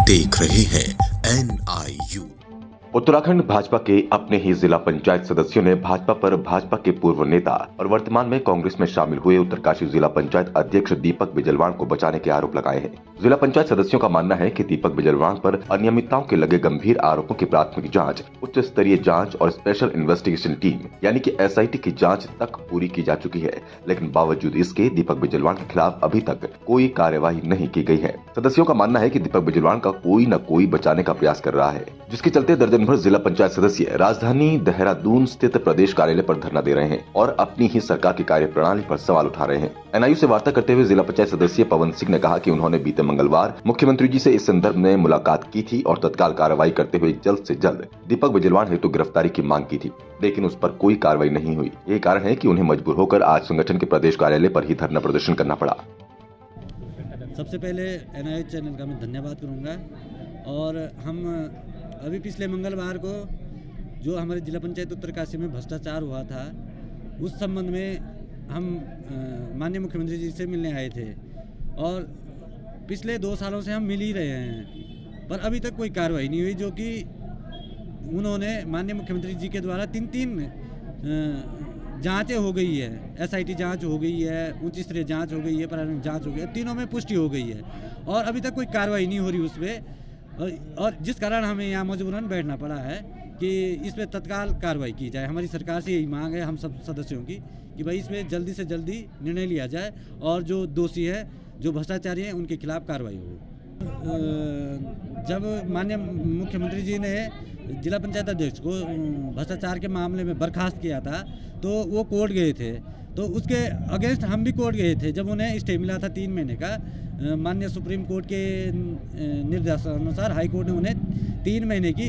देख रहे हैं NIU। उत्तराखंड भाजपा के अपने ही जिला पंचायत सदस्यों ने भाजपा पर भाजपा के पूर्व नेता और वर्तमान में कांग्रेस में शामिल हुए उत्तरकाशी जिला पंचायत अध्यक्ष दीपक बिजलवाण को बचाने के आरोप लगाए हैं। जिला पंचायत सदस्यों का मानना है कि दीपक बिजलवाण पर अनियमितताओं के लगे गंभीर आरोपों की प्राथमिक जांच, उच्च स्तरीय जांच और स्पेशल इन्वेस्टिगेशन टीम यानी कि SIT की जांच तक पूरी की जा चुकी है, लेकिन बावजूद इसके दीपक बिजलवाण के खिलाफ अभी तक कोई कार्यवाही नहीं की गई है। सदस्यों का मानना है कि दीपक बिजलवाण का कोई न कोई बचाने का प्रयास कर रहा है, जिसके चलते दर्जन भर जिला पंचायत सदस्य राजधानी देहरादून स्थित प्रदेश कार्यालय पर धरना दे रहे हैं और अपनी ही सरकार की कार्यप्रणाली पर सवाल उठा रहे हैं। NIU से वार्ता करते हुए जिला पंचायत सदस्य पवन सिंह ने कहा कि उन्होंने बीते मंगलवार मुख्यमंत्री जी से इस संदर्भ में मुलाकात की थी और तत्काल कार्रवाई करते हुए जल्द से जल्द दीपक बिजलवाण हेतु गिरफ्तारी की मांग की थी, लेकिन उस पर कोई कार्रवाई नहीं हुई। यही कारण है कि उन्हें मजबूर होकर आज संगठन के प्रदेश कार्यालय पर ही धरना प्रदर्शन करना पड़ा। सबसे पहले NIU चैनल का मैं धन्यवाद करूंगा। और हम अभी पिछले मंगलवार को जो हमारे जिला पंचायत उत्तरकाशी में भ्रष्टाचार हुआ था, उस संबंध में हम माननीय मुख्यमंत्री जी से मिलने आए थे और पिछले 2 सालों से हम मिल ही रहे हैं, पर अभी तक कोई कार्रवाई नहीं हुई, जो कि उन्होंने माननीय मुख्यमंत्री जी के द्वारा 3 जांचें हो गई है। SIT जांच हो गई है, उच्च स्तरीय जांच हो गई है, प्रारंभिक जांच हो गई है, तीनों में पुष्टि हो गई है और अभी तक कोई कार्रवाई नहीं हो रही उस पर, और जिस कारण हमें यहाँ मजबूरन बैठना पड़ा है कि इस पर तत्काल कार्रवाई की जाए। हमारी सरकार से यही मांग है हम सब सदस्यों की कि भाई इसमें जल्दी से जल्दी निर्णय लिया जाए और जो दोषी है, जो भ्रष्टाचारी हैं, उनके खिलाफ कार्रवाई हो। जब माननीय मुख्यमंत्री जी ने जिला पंचायत अध्यक्ष को भ्रष्टाचार के मामले में बर्खास्त किया था, तो वो कोर्ट गए थे, तो उसके अगेंस्ट हम भी कोर्ट गए थे। जब उन्हें स्टे मिला था 3 महीने का, माननीय सुप्रीम कोर्ट के निर्देशानुसार हाई कोर्ट ने उन्हें 3 महीने की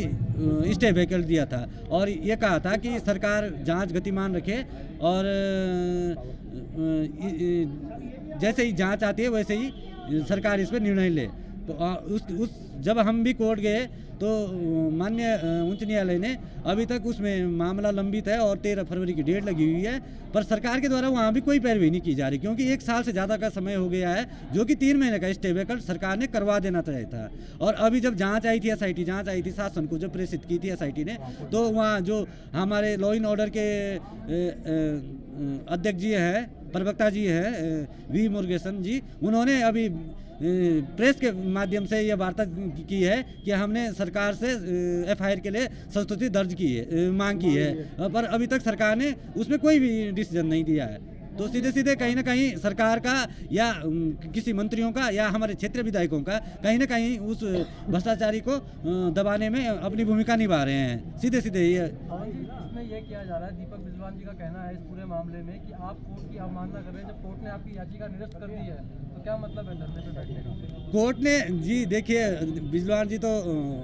स्टे वैकल दिया था और ये कहा था कि सरकार जांच गतिमान रखे और जैसे ही जांच आती है वैसे ही सरकार इस पर निर्णय ले। तो जब हम भी कोर्ट गए तो माननीय उच्च न्यायालय ने अभी तक उसमें मामला लंबित है और 13 फरवरी की डेट लगी हुई है, पर सरकार के द्वारा वहाँ भी कोई पैरवी नहीं की जा रही, क्योंकि 1 साल से ज़्यादा का समय हो गया है, जो कि 3 महीने का स्टे वैकल सरकार ने करवा देना चाहिए था। और अभी जब जांच आई थी, SIT जांच आई थी, शासन को जब प्रेषित की थी SIT ने, तो वहाँ जो हमारे लॉ एंड ऑर्डर के अध्यक्ष जी हैं, प्रवक्ता जी हैं V मुरुगेशन जी, उन्होंने अभी प्रेस के माध्यम से यह वार्ता की है कि हमने सरकार से FIR के लिए संस्तुति दर्ज की है, मांग की है, पर अभी तक सरकार ने उसमें कोई भी डिसीजन नहीं दिया है। तो सीधे सीधे कहीं ना कहीं सरकार का या किसी मंत्रियों का या हमारे क्षेत्रीय विधायकों का कहीं ना कहीं उस भ्रष्टाचारी को दबाने में अपनी भूमिका निभा रहे हैं। सीधे सीधे ये किया जा रहा है। दीपक बिजलवाण जी का कहना है इस पूरे मामले में कि आप कोर्ट की अवमानना कर रहे हैं। जब कोर्ट ने आपकी याचिका निरस्त कर दी है तो क्या मतलब है धरने पे बैठने का? कोर्ट ने जी देखिए, बिजलवाण जी तो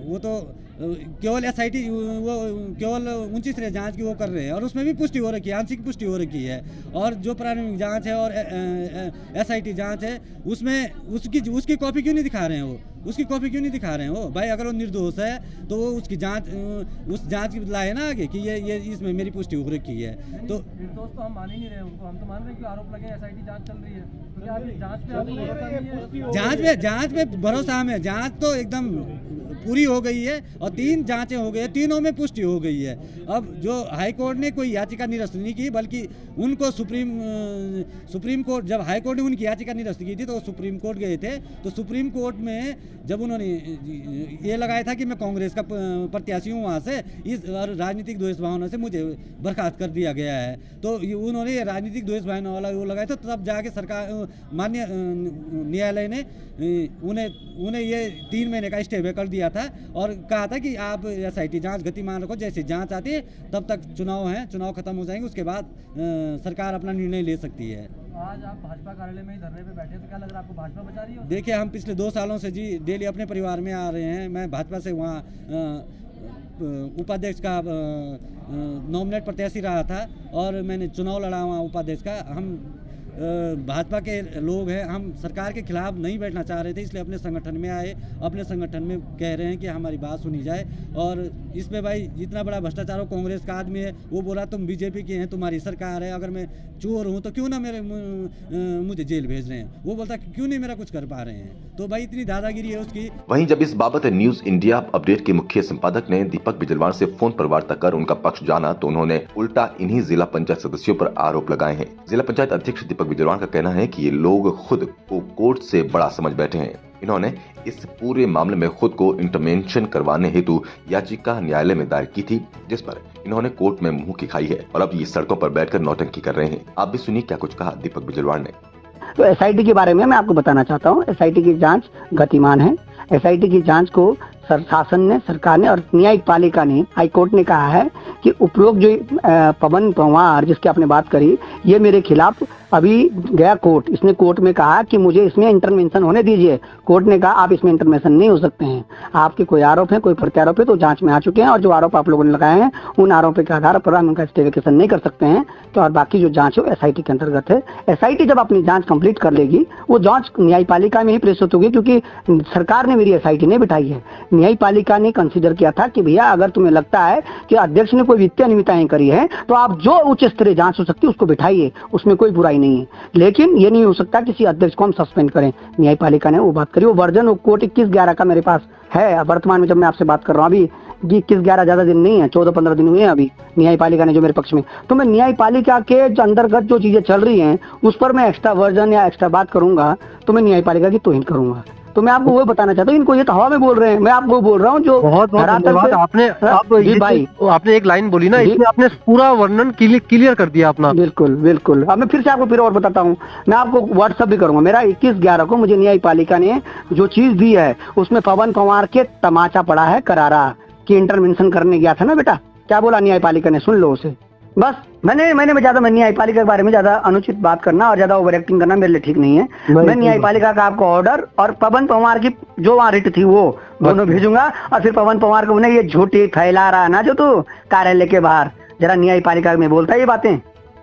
वो तो केवल SIT वो केवल उच्च स्तरीय जांच की वो कर रहे हैं और उसमें भी पुष्टि हो रखी है, आंशिक पुष्टि हो रखी है, और जो प्रारंभिक जांच है और SIT जांच है उसमें उसकी कॉपी क्यों नहीं दिखा रहे हैं? वो उसकी कॉपी क्यों नहीं दिखा रहे हैं? वो भाई अगर वो निर्दोष है तो वो उसकी जांच, उस जांच की लाए ना आगे कि ये इसमें मेरी पुष्टि हो रखी है। तो निर्दोष तो हम मान ही नहीं रहे उनको, हम तो मान रहे हैं कि आरोप लगे, SIT जांच चल रही है, तो क्या अभी जांच पे आपको भरोसा नहीं है? जांच पे भरोसा हमें, जांच तो एकदम पूरी हो गई है और 3 जांचें हो गई है, तीनों में पुष्टि हो गई है। अब जो हाई कोर्ट ने कोई याचिका निरस्त नहीं की, बल्कि उनको सुप्रीम कोर्ट, जब हाई कोर्ट ने उनकी याचिका निरस्त की थी तो सुप्रीम कोर्ट गए थे, तो सुप्रीम कोर्ट में जब उन्होंने ये लगाया था कि मैं कांग्रेस का प्रत्याशी हूँ, वहाँ से इस और राजनीतिक द्वेष भावना से मुझे बर्खास्त कर दिया गया है, तो उन्होंने ये राजनीतिक द्वेष भावना वाला वो लगाया था, तब जाके सरकार माननीय न्यायालय ने उन्हें ये 3 महीने का स्टे वैकल दिया था और कहा था कि आप SIT जांच गतिमान रखो, जैसे जांच आती है तब तक चुनाव है, चुनाव खत्म हो जाएंगे, उसके बाद सरकार अपना निर्णय ले सकती है। आज आप भाजपा कार्यालय में ही धरने पे बैठे, तो क्या लग रहा है आपको भाजपा बचा रही है? देखिए, हम पिछले 2 सालों से जी डेली अपने परिवार में आ रहे हैं। मैं भाजपा से वहाँ उपाध्यक्ष का नॉमिनेट प्रत्याशी रहा था और मैंने चुनाव लड़ा वहाँ उपाध्यक्ष का। हम भाजपा के लोग हैं, हम सरकार के खिलाफ नहीं बैठना चाह रहे थे, इसलिए अपने संगठन में आए। अपने संगठन में कह रहे हैं कि हमारी बात सुनी जाए। और इसमें भाई जितना बड़ा भ्रष्टाचार हो, कांग्रेस का आदमी है, वो बोला तुम बीजेपी के हैं, तुम्हारी सरकार है, अगर मैं चोर हूँ तो क्यों ना मुझे जेल भेज रहे हैं। वो बोलता क्यों नहीं मेरा कुछ कर पा रहे हैं। तो भाई इतनी दादागिरी है उसकी। वहीं जब इस बाबत न्यूज इंडिया अपडेट के मुख्य संपादक ने दीपक बिजलवान से फोन पर वार्ता कर उनका पक्ष जाना तो उन्होंने उल्टा इन्हीं जिला पंचायत सदस्यों पर आरोप लगाए हैं। जिला पंचायत अध्यक्ष दीपक बिजलवान का कहना है कि ये लोग खुद को कोर्ट से बड़ा समझ बैठे हैं। इन्होंने इस पूरे मामले में खुद को इंटरवेंशन करवाने हेतु याचिका न्यायालय में दायर की थी, जिस पर इन्होंने कोर्ट में मुंह की खाई है और अब ये सड़कों पर बैठकर नौटंकी कर रहे हैं। आप भी सुनिए क्या कुछ कहा दीपक बिजलवान ने। तो एसआईटी के बारे में मैं आपको बताना चाहता हूँ। एसआईटी की जांच गतिमान है। एसआईटी की जांच को शासन ने, सरकार ने और न्यायिक पालिका ने, हाई कोर्ट ने कहा है कि उपरोक्त जो पवन पंवार जिसकी आपने बात करी, ये मेरे खिलाफ अभी गया कोर्ट। इसने कोर्ट में कहा कि मुझे इसमें इंटरवेंशन होने दीजिए। कोर्ट ने कहा आप इसमें इंटरवेंशन नहीं हो सकते हैं, आपके कोई आरोप है, कोई प्रत्यारोप है तो जांच में आ चुके हैं और जो आरोप आप लोगों ने लगाए हैं उन आरोपों के आधार पर हम उनका स्टेविकेशन नहीं कर सकते हैं। तो और बाकी जो जांच है एसआईटी के अंतर्गत है। एसआईटी जब अपनी जांच कंप्लीट कर लेगी, वो जांच न्यायपालिका में ही प्रेषित होगी, क्योंकि सरकार ने मेरी एसआईटी नहीं बिठाई है। न्यायपालिका ने कंसीडर किया था कि भैया अगर तुम्हें लगता है कि अध्यक्ष ने कोई वित्तीय अनियमितताएं करी है तो आप जो उच्च स्तरीय जांच हो सकती है उसको बिठाइए, उसमें कोई बुराई नहीं है। लेकिन ये नहीं हो सकता किसी अध्यक्ष को हम सस्पेंड करें। न्यायपालिका ने वो बात करी। वो वर्जन वो कोर्ट 21/11 का मेरे पास है वर्तमान में, जब मैं आपसे बात कर रहा हूँ। अभी 21/11 ज्यादा दिन नहीं है, 14-15 दिन हुए हैं अभी न्यायपालिका ने जो मेरे पक्ष में। तो मैं न्यायपालिका के अंतर्गत जो चीजें चल रही हैं उस पर मैं एक्स्ट्रा वर्जन या एक्स्ट्रा बात करूंगा तो मैं न्यायपालिका की तौहीन करूंगा। तो मैं आपको वो बताना चाहता हूँ, इनको ये तो हवा में बोल रहे हैं, मैं आपको बोल रहा हूँ जो बहुत धन्यवाद। आपने एक लाइन बोली ना, इसमें आपने पूरा वर्णन क्लियर कर दिया अपना। बिल्कुल बिल्कुल। अब मैं फिर से आपको फिर और बताता हूँ, मैं आपको व्हाट्सएप भी करूंगा। मेरा 21/11 को मुझे न्यायपालिका ने जो चीज दी है उसमें पवन पंवार के तमाचा पड़ा है करारा कि इंटरवेंशन करने गया था ना बेटा। क्या बोला न्यायपालिका ने, सुन लो उसे। बस मैंने ज्यादा न्यायपालिका के बारे में ज्यादा अनुचित बात करना और ज्यादा ओवर एक्टिंग करना मेरे लिए ठीक नहीं है। मैं न्यायपालिका का आपको ऑर्डर और पवन पंवार की जो वहाँ रिट थी वो दोनों भेजूंगा। और फिर पवन पंवार को ये झूठी फैला रहा है ना जो तू कार्यालय के बाहर, जरा न्यायपालिका में बोलता है ये बातें,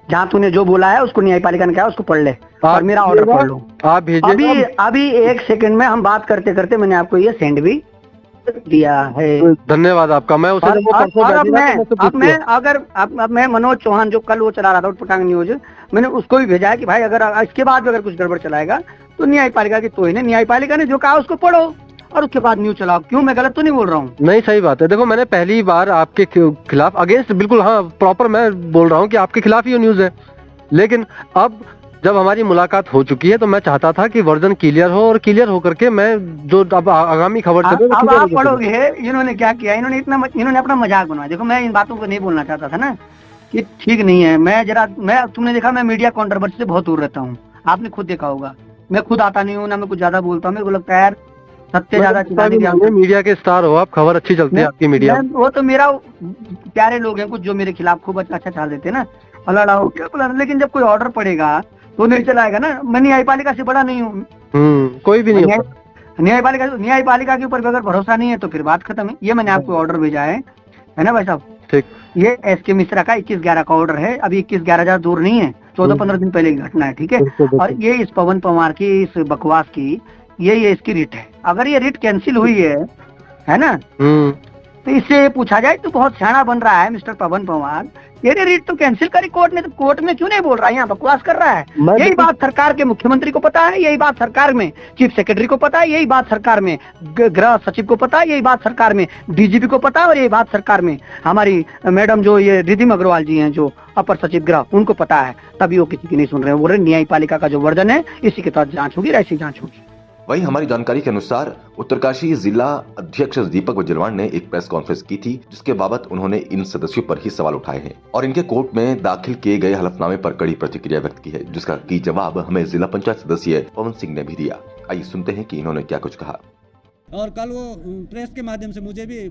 जहाँ तूने जो बोला है उसको न्यायपालिका ने कहा उसको पढ़ ले और मेरा ऑर्डर पढ़ लो। अभी 1 सेकंड में हम बात करते करते मैंने आपको ये सेंड भी दिया है। धन्यवाद आपका। मैं उसे अब मैं मनोज चौहान जो कल वो चला रहा था उटपटांग न्यूज, मैंने उसको भी भेजा है कि भाई अगर इसके बाद भी अगर कुछ गड़बड़ चलाएगा तो न्यायपालिका की तौहीन है। न्यायपालिका ने जो कहा उसको पढ़ो और उसके बाद न्यूज चलाओ। क्यों, मैं गलत तो नहीं बोल रहा हूँ? नहीं, सही बात है। देखो मैंने पहली बार आपके खिलाफ अगेंस्ट, बिल्कुल हाँ प्रॉपर मैं बोल रहा हूँ कि आपके खिलाफ ही न्यूज है। लेकिन अब जब हमारी मुलाकात हो चुकी है तो मैं चाहता था कि वर्जन क्लियर हो और क्लियर होकर के मैं जो अब आगामी खबर अब आप पढ़ोगे। इन्होंने क्या किया, इन्होंने अपना मजाक बनाया। देखो मैं इन बातों को नहीं बोलना चाहता था ना कि ठीक नहीं है। मैं तुमने देखा मैं मीडिया कंट्रोवर्सी से बहुत दूर रहता हूँ, आपने खुद देखा होगा। मैं खुद आता नहीं हूँ ना, मैं कुछ ज्यादा बोलता हूँ। मेरे को लगता है यार सत्य ज्यादा मीडिया के स्टार हो आप, खबर अच्छी चलती है आपकी मीडिया। वो तो मेरा प्यारे लोग हैं कुछ जो मेरे खिलाफ खूब अच्छा चाल देते ना, लड़ाओ क्या, लेकिन जब कोई ऑर्डर पड़ेगा तो नहीं चलाएगा ना। मैं न्यायपालिका से बड़ा नहीं हूँ, कोई भी नहीं। न्यायपालिका के ऊपर अगर भरोसा नहीं है तो फिर बात खत्म है। ये मैंने आपको ऑर्डर भेजा है ना भाई साहब? ठीक। ये एसके मिश्रा का 21/11 का ऑर्डर है। अभी 21/11 ज्यादा दूर नहीं है, 14-15 दिन पहले की घटना है, ठीक है। और ये इस पवन पंवार की इस बकवास की ये इसकी रिट है। अगर ये रिट कैंसिल हुई है ना, तो इससे पूछा जाए तो बहुत सियाना बन रहा है मिस्टर पवन पंवार। ये रिट तो कैंसिल करी कोर्ट ने, तो कोर्ट में क्यों नहीं बोल रहा है, यहाँ बकवास कर रहा है। यही बात सरकार के मुख्यमंत्री को पता है, यही बात सरकार में चीफ सेक्रेटरी को पता है, यही बात सरकार में गृह सचिव को पता है, यही बात सरकार में डीजीपी को पता है और यही बात सरकार में हमारी मैडम जो ये रिधिम अग्रवाल जी हैं जो अपर सचिव गृह, उनको पता है। तभी वो किसी की नहीं सुन रहे हैं। बोल रहे न्यायपालिका का जो वर्जन है इसी के तहत जांच होगी, ऐसी जांच होगी। वहीं हमारी जानकारी के अनुसार उत्तरकाशी जिला अध्यक्ष दीपक बिजलवान ने एक प्रेस कॉन्फ्रेंस की थी, जिसके बाबत उन्होंने इन सदस्यों पर ही सवाल उठाए हैं और इनके कोर्ट में दाखिल किए गए हलफनामे पर कड़ी प्रतिक्रिया व्यक्त की है, जिसका की जवाब हमें जिला पंचायत सदस्य पवन सिंह ने भी दिया। आइए सुनते हैं कि इन्होंने क्या कुछ कहा। और कल वो प्रेस के माध्यम से मुझे भी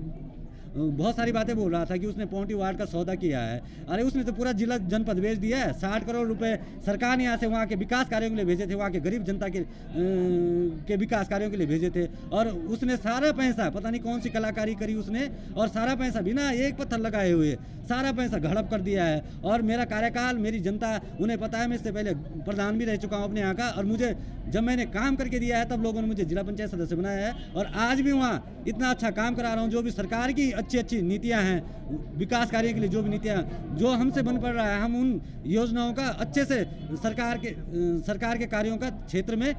बहुत सारी बातें बोल रहा था कि उसने पौंटी वार्ड का सौदा किया है। अरे उसने तो पूरा जिला जनपद बेच दिया है। 60 करोड़ रुपए सरकार ने यहाँ से वहाँ के विकास कार्यों के लिए भेजे थे, वहाँ के गरीब जनता के विकास कार्यों के लिए भेजे थे। और उसने सारा पैसा, पता नहीं कौन सी कलाकारी करी उसने, और सारा पैसा बिना एक पत्थर लगाए हुए सारा पैसा घड़प कर दिया है। और मेरा कार्यकाल, मेरी जनता, उन्हें पता है मैं इससे पहले प्रधान भी रह चुका हूँ अपने यहाँ का, और मुझे जब मैंने काम करके दिया है तब लोगों ने मुझे जिला पंचायत सदस्य बनाया है। और आज भी वहाँ इतना अच्छा काम करा रहा हूँ। जो भी सरकार की अच्छी अच्छी नीतियाँ हैं, विकास कार्य के लिए जो भी नीतियाँ जो हमसे बन पड़ रहा है, हम उन योजनाओं का अच्छे से सरकार के कार्यों का क्षेत्र में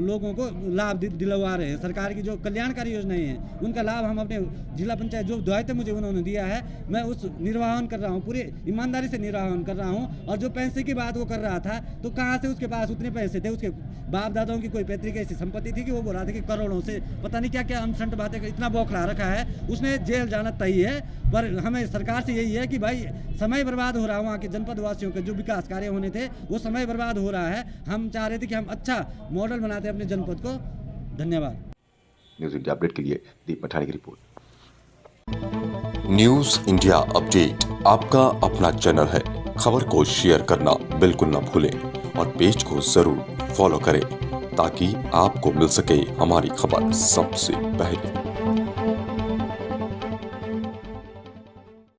लोगों को लाभ दिलवा रहे हैं। सरकार की जो कल्याणकारी योजनाएं हैं उनका लाभ हम अपने जिला पंचायत, जो दायित्व मुझे उन्होंने दिया है, मैं उस निर्वाहन कर रहा हूँ, पूरी ईमानदारी से निर्वाहन कर रहा हूँ। और जो पैसे की बात वो कर रहा था, तो कहाँ से उसके पास उतने पैसे थे? उसके बाप दादाओं की कोई पैतृक ऐसी संपत्ति थी कि वो बोल रहा था कि करोड़ों से, पता नहीं क्या क्या अनसंट बातें, इतना बौखला रखा है। उसने जेल जाना तय है। पर हमें सरकार से यही है कि भाई समय बर्बाद हो रहा है, वहाँ के जनपद वासियों के जो विकास कार्य होने थे वो समय बर्बाद हो रहा है। हम चाह रहे थे कि हम अच्छा मॉडल बनाते अपने जनपद को। धन्यवाद। न्यूज इंडिया अपडेट के लिए दीप मठानी की रिपोर्ट। न्यूज इंडिया अपडेट आपका अपना चैनल है। खबर को शेयर करना बिल्कुल न भूलें और पेज को जरूर फॉलो करें ताकि आपको मिल सके हमारी खबर सबसे पहले।